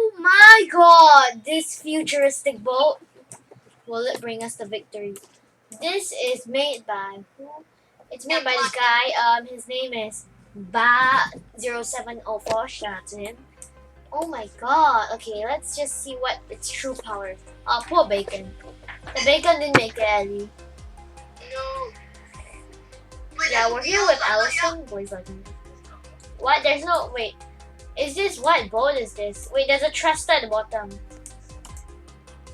Oh my god! This futuristic boat. Will it bring us the victory? This is made by who? It's made by this guy. His name is Ba0704. Shout out to him. Oh my god. Okay, let's just see what its true power is. Oh, poor Bacon. The Bacon didn't make it, Ellie. No. Yeah, we're here with Allison. Boys like me. What? There's no. Wait. Is this. What boat is this? Wait, there's a thruster at the bottom.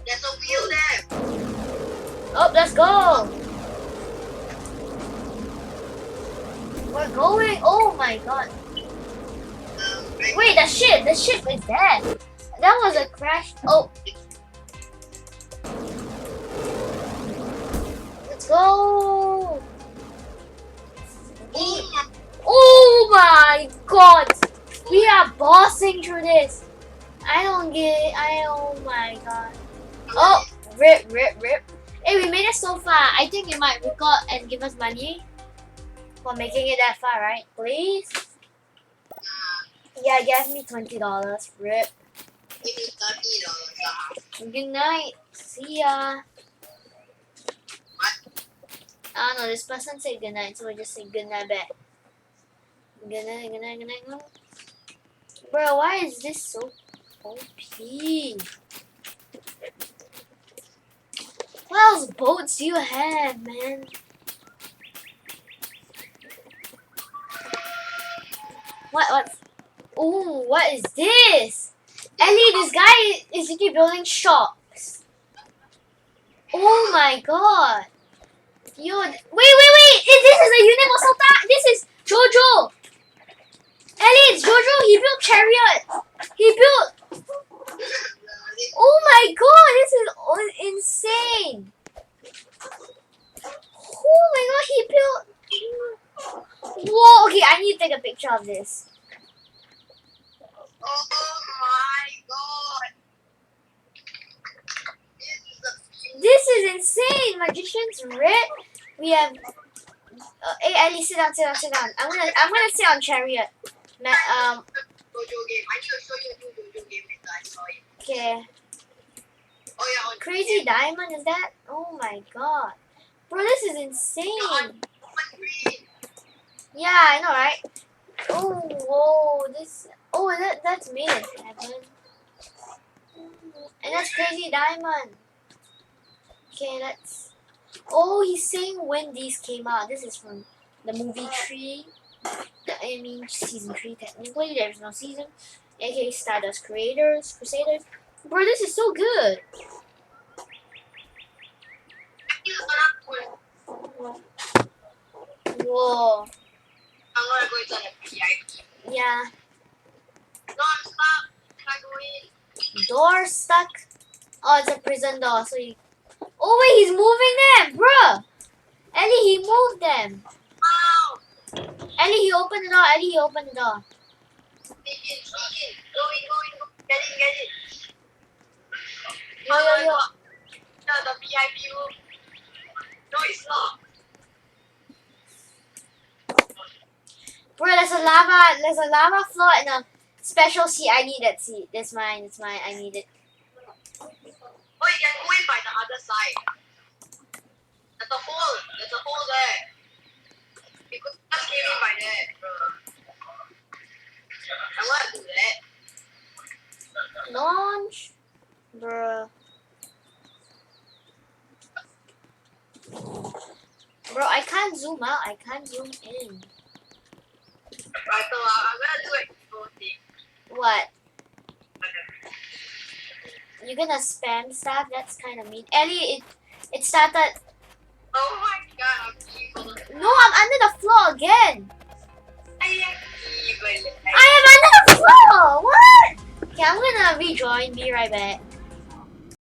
There's a wheel there. Oh, let's go! We're going! Oh my god! Wait, the ship is dead! That was a crash. Oh! Let's go! Oh my god! We are bossing through this! I don't get it. Oh my god. Oh! Rip. Hey, we made it so far. I think you might record and give us money for making it that far, right? Please? Yeah, give me $20. Rip. Give me $30. Good night. See ya. I don't know, this person said good night, so we'll just say good night back. Good night. Bro, why is this so OP? What else boats do you have, man? What? Ooh, what is this? Ellie, this guy is literally building shops. Oh my god. Yo, wait! This is a universal tank! This is JOJO! Ellie, it's JOJO! He built chariot! He built... Oh my god, this is insane! Oh my god, he built... Whoa, okay, I need to take a picture of this. Oh my god! This is insane! Magician's Rip. We have... hey, Ellie, sit down. I'm gonna sit on chariot. JoJo game. I need to show you a new JoJo game later. I saw it. Okay. Oh yeah, on Crazy Diamond, is that? Oh my god. Bro, this is insane. Yeah, I know, right? Oh, whoa, this... Oh, that's made in heaven. And that's Crazy Diamond. Okay, let's... Oh, he's saying when these came out. This is from the movie 3. I mean, season 3 technically. There's no season. Okay, Stardust Crusaders. Bro, this is so good. Whoa. I'm gonna go into the VIP. Yeah. No, I'm stuck. Can I go in? Door stuck. Oh, it's a prison door. So you... Oh wait, he's moving them, bruh. Ellie, he moved them. Ow! Ellie, he opened the door. Sneak in. Go in. Get it. Yo. No, the VIP room. No, it's not. Bro, there's a lava floor and a special seat. I need that seat. That's mine. I need it. Oh, you can go in by the other side. There's a hole there. You could just came in by there, bro. I want to do that. Launch. Bruh. Bro, I can't zoom out. I can't zoom in. Right, so I'm gonna do it. What? You're gonna spam stuff? That's kind of mean. Ellie, it started... Oh my god, I'm evil. No, I'm under the floor again. I am evil. I am under the floor. What? Okay, I'm gonna rejoin. Be right back.